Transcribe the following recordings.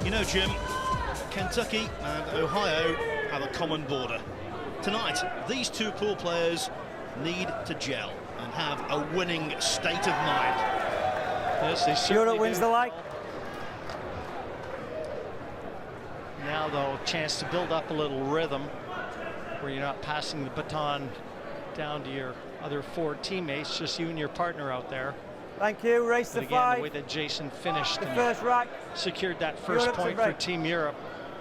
You know, Jim, Kentucky and Ohio have a common border. Tonight, these two pool players need to gel and have a winning state of mind. Yes, they certainly Europe wins the leg. Now, though, chance to build up a little rhythm where you're not passing the baton down to your other 4 teammates, just you and your partner out there. Thank you. Race But to again, 5. the way that Jayson finished The and first rack. secured that first Europe to point for break. Team Europe.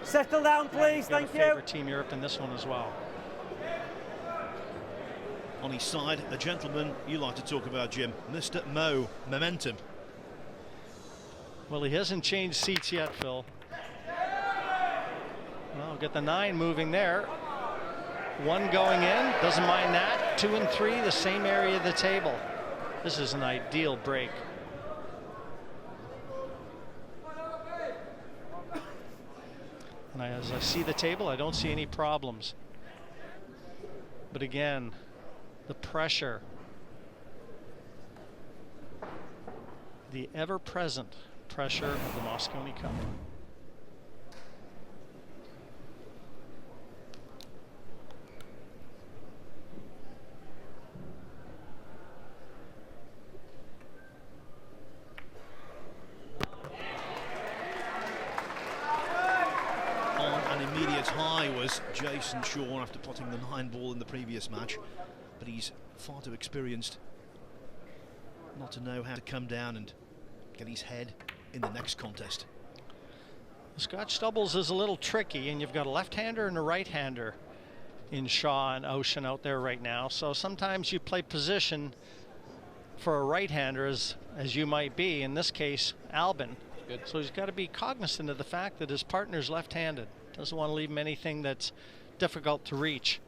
Settle down, please. Gotta Thank you. favor Team Europe in this one as well. On his side, a gentleman you like to talk about, Jim, Mr. Mo Momentum. Well, he hasn't changed seats yet, Phil. Well, get the 9 moving there. 1 going in, doesn't mind that. 2 and 3, the same area of the table. This is an ideal break. And as I see the table, I don't see any problems. But again, the pressure, the ever-present pressure of the Mosconi Cup. Immediate high was Jayson Shawn after potting the 9 ball in the previous match, but he's far too experienced not to know how to come down and get his head in the next contest. Scotch doubles is a little tricky, and you've got a left-hander and a right-hander in Shaw and Ouschan out there right now, so sometimes you play position for a right-hander as you might be, in this case Albin. Good. So he's got to be cognizant of the fact that his partner's left-handed. Doesn't want to leave him anything that's difficult to reach.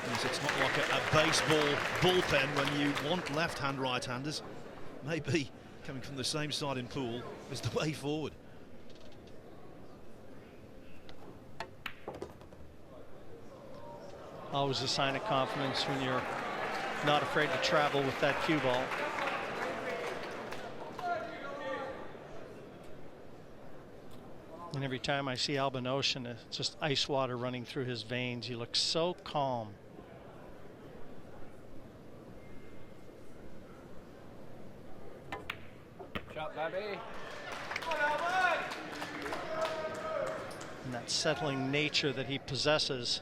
Yes, it's not like a baseball bullpen when you want left-hand right-handers. Maybe coming from the same side in pool is the way forward. Always a sign of confidence when you're not afraid to travel with that cue ball. And every time I see Albin Ouschan, it's just ice water running through his veins. He looks so calm. Shot, baby. And that settling nature that he possesses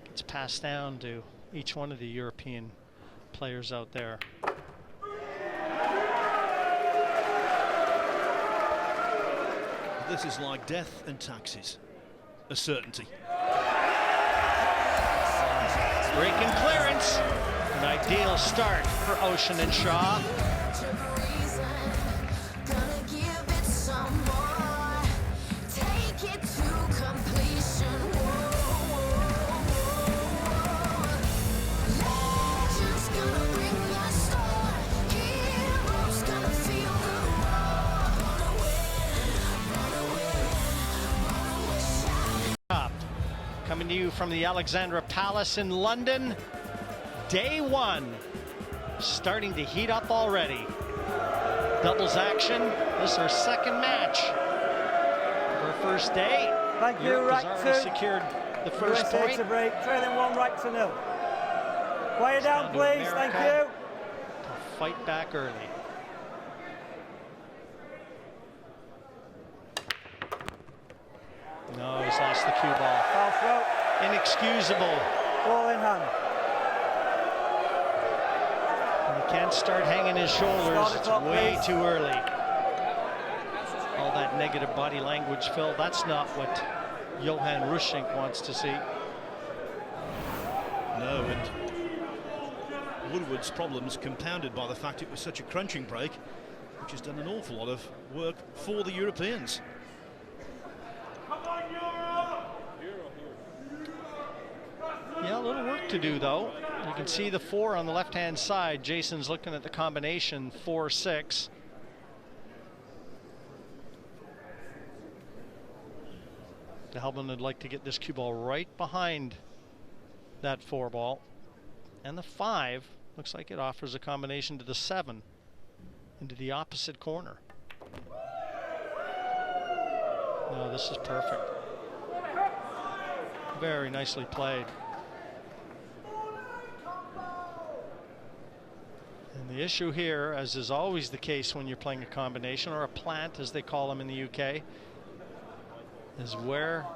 gets passed down to each one of the European players out there. This is like death and taxes, a certainty. Breaking clearance, an ideal start for Ouschan and Shaw. Coming to you from the Alexandra Palace in London. Day 1, starting to heat up already. Doubles action. This is our second match. Our first day. Thank you, Europe has right already two. secured the first USA point. to break, trailing 1 right to 0. Quiet down, please. Thank you. To fight back early. No, he's lost the cue ball. Foul throw. Inexcusable. Ball in hand. And he can't start hanging his shoulders. It's way too early. All that negative body language, Phil, that's not what Johan Rushink wants to see. No, and Woodward's problems compounded by the fact it was such a crunching break, which has done an awful lot of work for the Europeans. Yeah, a little work to do, though. You can see the 4 on the left-hand side. Jayson's looking at the combination 4-6. Albin would like to get this cue ball right behind that 4-ball. And the 5 looks like it offers a combination to the 7 into the opposite corner. No, this is perfect. Very nicely played. And the issue here, as is always the case when you're playing a combination, or a plant as they call them in the UK, is where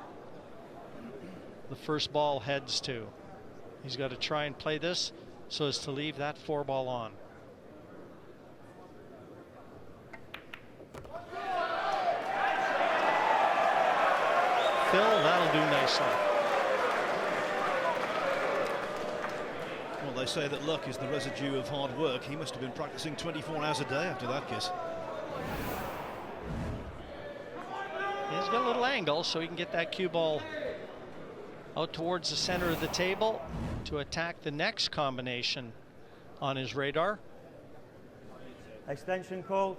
the first ball heads to. He's got to try and play this so as to leave that 4-ball on. Phil, that'll do nicely. Well, they say that luck is the residue of hard work. He must have been practicing 24 hours a day after that kiss. He's got a little angle so he can get that cue ball out towards the center of the table to attack the next combination on his radar. Extension called.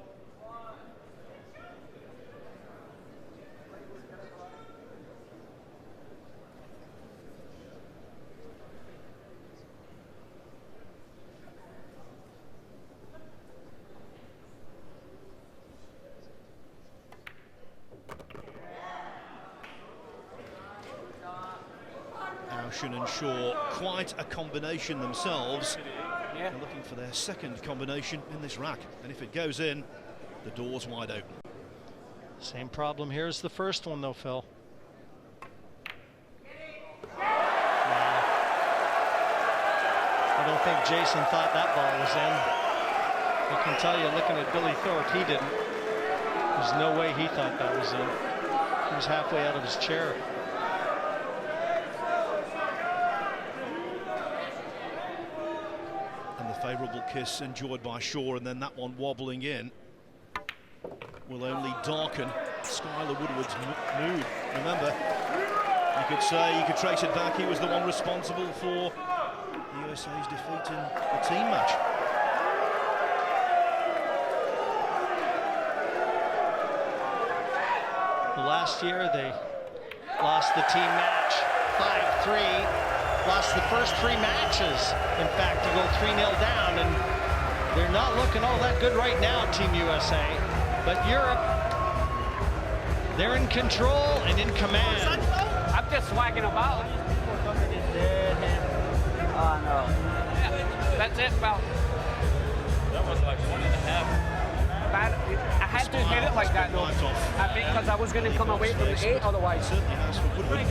Ouschan and Shaw, quite a combination themselves. They're looking for their second combination in this rack, and if it goes in, the door's wide open. Same problem here as the first one though, Phil. I don't think Jayson thought that ball was in. I can tell you, looking at Billy Thorpe, he didn't. There's no way he thought that was in. He was halfway out of his chair. Favourable kiss enjoyed by Shaw, and then that one wobbling in will only darken Skyler Woodward's mood. Remember, you could say, you could trace it back, he was the one responsible for the USA's defeat in the team match. Last year they lost the team match 5-3. Lost the first 3 matches, in fact, to go 3-0 down, and they're not looking all that good right now, Team USA. But Europe, they're in control and in command. I'm just swagging about. Oh, no. Yeah, that's it, well. That was like 1.5. I had to hit it like that, though, because I was going to come away from the 8 otherwise. Certainly has for Woodward.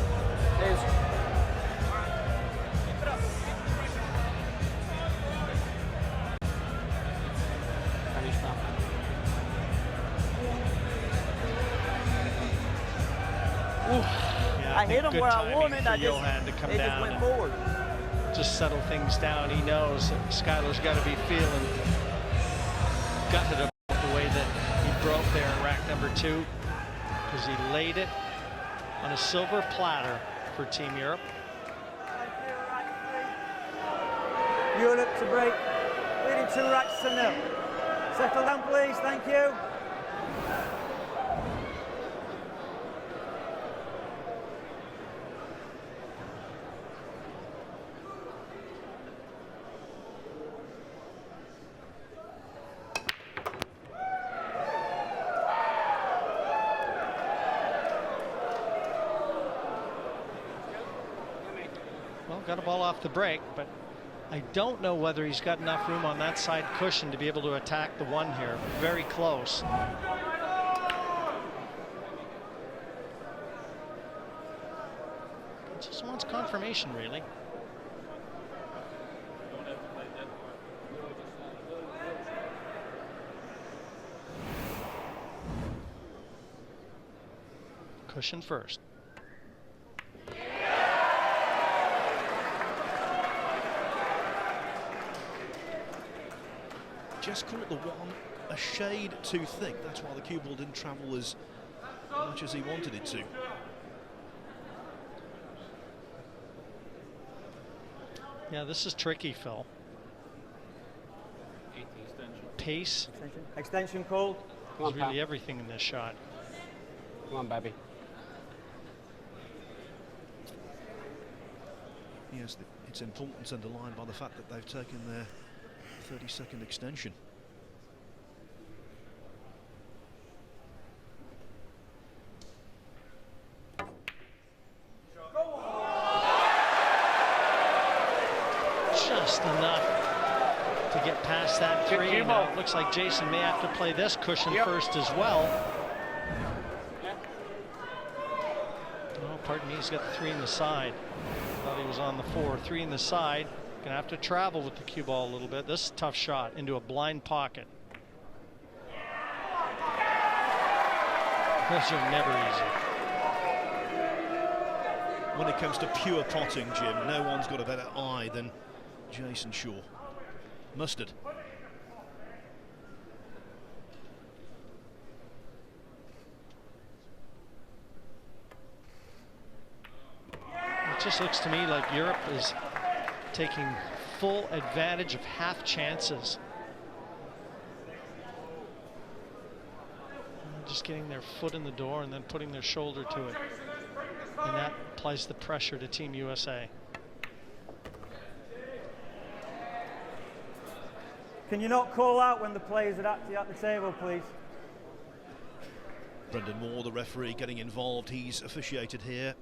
I hit him where I wanted. I just went forward. Just settle things down. He knows that Skyler's got to be feeling gutted about the way that he broke there in rack number 2, because he laid it on a silver platter for Team Europe. Europe to break, leading 2 racks to 0. Settle down, please. Thank you. Got a ball off the break, but I don't know whether he's got enough room on that side cushion to be able to attack the 1 here. Very close. Just wants confirmation, really. Cushion first. Just caught the 1 a shade too thick. That's why the cue ball didn't travel as much as he wanted it to. Yeah, this is tricky, Phil. Pace. Extension called. Is really everything in this shot. Come on, baby. Yeah, Yes, its importance underlined by the fact that they've taken their 30-second extension. Just enough to get past that three. Now it looks like Jayson may have to play this cushion first as well. Oh, pardon me, he's got the 3 in the side. Thought he was on the 4. 3 in the side. Gonna have to travel with the cue ball a little bit. This is a tough shot into a blind pocket. Those are never easy. When it comes to pure potting, Jim, no one's got a better eye than Jayson Shaw. Mustard. It just looks to me like Europe is taking full advantage of half chances. Just getting their foot in the door and then putting their shoulder to it. And that applies the pressure to Team USA. Can you not call out when the players are actually at the table, please? Brendan Moore, the referee, getting involved. He's officiated here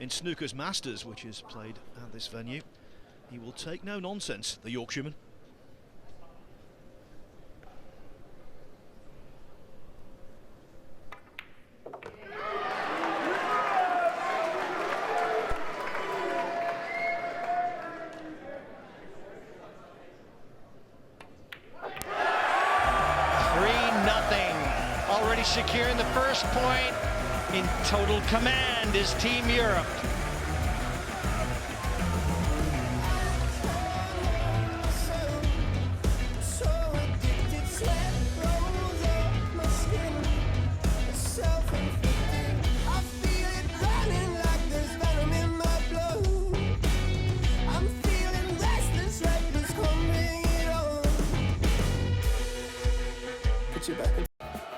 in Snooker's Masters, which is played at this venue. He will take no nonsense, the Yorkshireman. Securing the first point. In total command is Team Europe.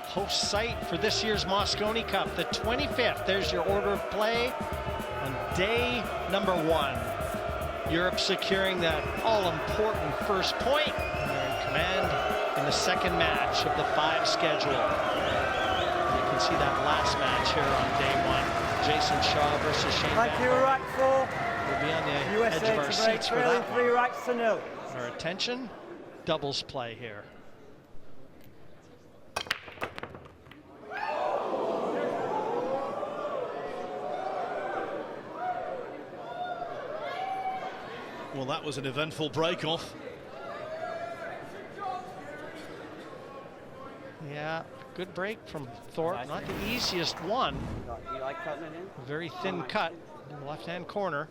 Host site for this year's Mosconi Cup, the 25th. There's your order of play on day number 1. Europe securing that all-important first point. They're in command in the second match of the 5 schedule. You can see that last match here on day 1. Jayson Shaw versus Shane. Thank you, right 4. We'll be on the USA edge of our seats for that 3 rights to 0. Our attention, doubles play here. Well, that was an eventful break-off. Yeah, good break from Thorpe. Not the easiest one. You like cutting it in? A very thin cut in the left-hand corner.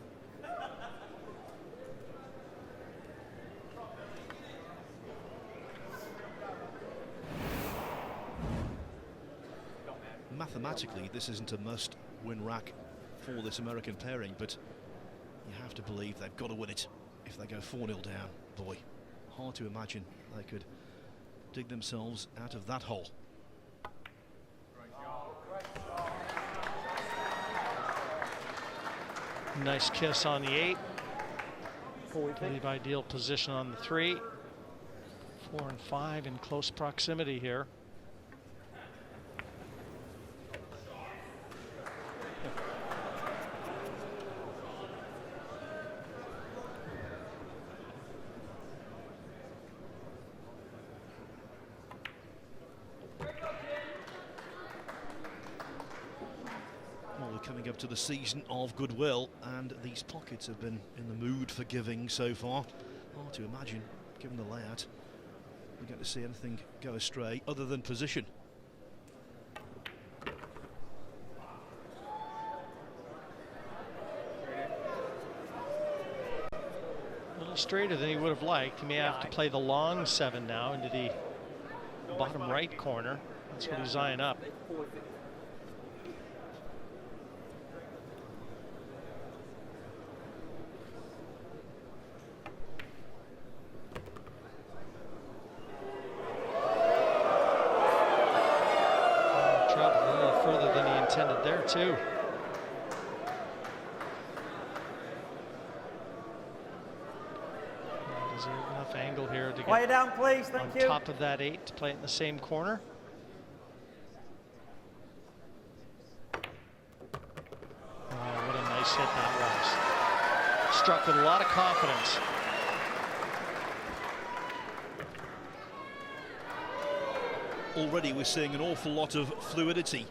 Mathematically, this isn't a must-win rack for this American pairing, but you have to believe they've got to win it. If they go 4-0 down, boy, hard to imagine they could dig themselves out of that hole. Nice kiss on the 8. Leave ideal position on the 3. 4 and 5 in close proximity here. Coming up to the season of goodwill, and these pockets have been in the mood for giving so far. Hard to imagine, given the layout, we're going to see anything go astray other than position. A little straighter than he would have liked. He may have to play the long 7 now into the bottom right corner. That's what he's eyeing up. There too. Is there enough angle here to Quiet get down, please. Thank on you. top of that 8 to play it in the same corner? Oh, what a nice hit that was. Struck with a lot of confidence. Already we're seeing an awful lot of fluidity.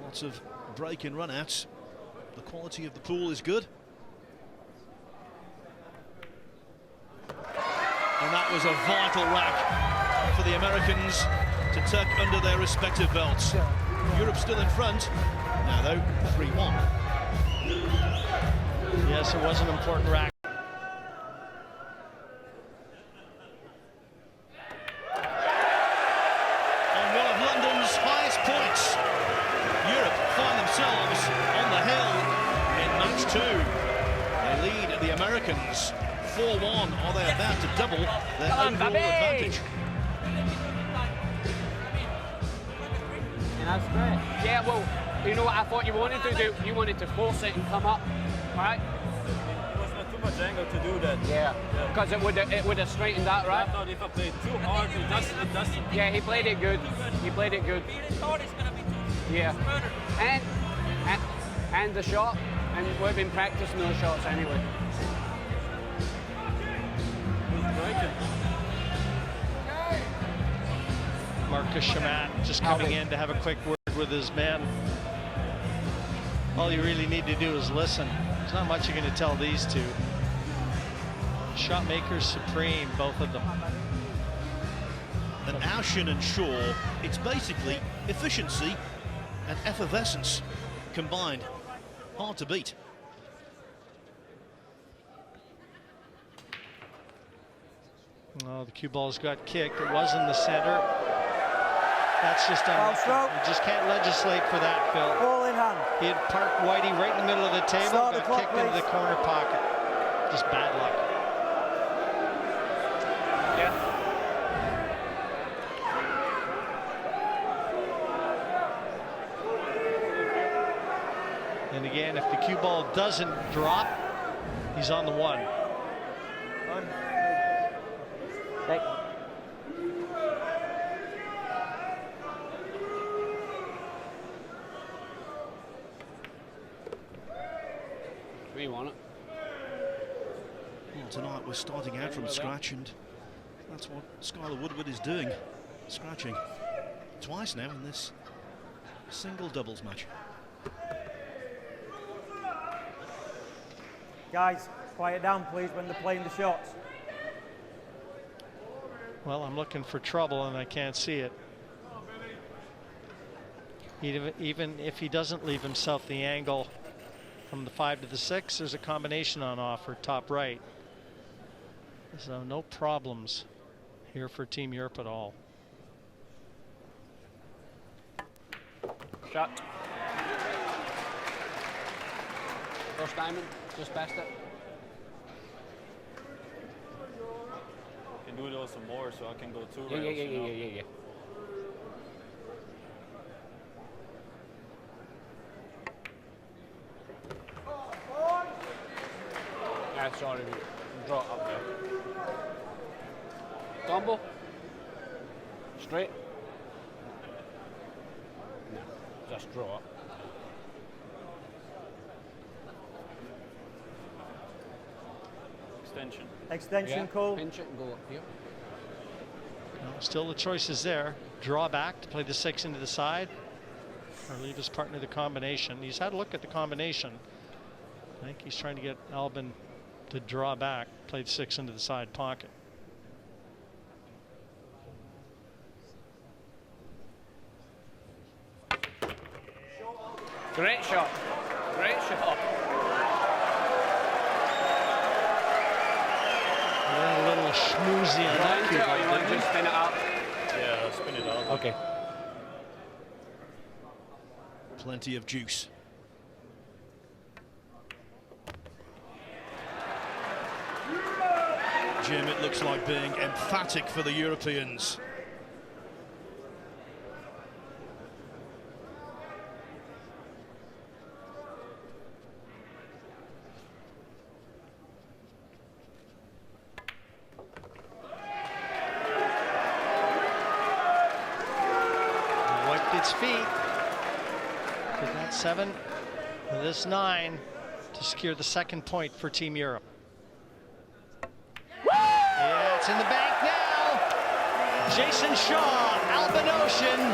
Lots of break and run outs. The quality of the pool is good. And that was a vital rack for the Americans to tuck under their respective belts. Europe still in front. Now though, 3-1. Yes, it was an important rack. On one of London's highest points, Europe find themselves on the hill in match 2. They lead the Americans 4-1. Are they about to double their overall advantage? And that's great. Yeah, well, you know what I thought you wanted to do? You wanted to force it and come up, right? It was not too much angle to do that. Yeah, because it would have straightened that, right? I thought if I played too hard, it doesn't. Yeah, he played it good. He played it good. Yeah, and the shot, and we've been practicing those shots anyway. Marcus Shamat just coming in to have a quick word with his men. All you really need to do is listen. There's not much you're going to tell these two. Shot makers supreme, both of them. And Ouschan and Shaw, it's basically efficiency and effervescence combined. Hard to beat. Oh, the cue ball's got kicked. It was in the center. That's just unlucky. You just can't legislate for that, Phil. Ball in hand. He had parked Whitey right in the middle of the table, Start the got clock, kicked into the corner pocket. Just bad luck. Yeah. And again, if the cue ball doesn't drop, he's on the 1. Hey. 3-1 it. Well, tonight we're starting out from scratch, and that's what Skyler Woodward is doing. Scratching twice now in this single doubles match. Guys, quiet down, please, when they're playing the shots. Well, I'm looking for trouble and I can't see it. Even if he doesn't leave himself the angle from the 5 to the 6, there's a combination on offer, top right. So no problems here for Team Europe at all. Shot. First diamond, just past it. Can do those some more so I can go 2 Yeah, rails. yeah. Yeah, sorry, draw it up there. Combo. Straight. No, just draw it. Extension. Extension call. Pinch it and go up here. No, still the choice is there. Draw back to play the 6 into the side, or leave his partner the combination. He's had a look at the combination. I think he's trying to get Albin to draw back, play the 6 into the side pocket. Great shot. Great shot. A little schmoozy on that cue ball, You want to didn't just spin it up? Yeah, spin it out. Okay. Plenty of juice. Jim, it looks like being emphatic for the Europeans. feet. With that 7, with this 9 to secure the second point for Team Europe. Yeah, it's in the bank now. Jayson Shaw, Albin Ouschan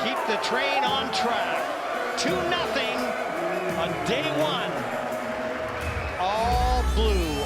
keep the train on track. 2-0 on day 1. All blue.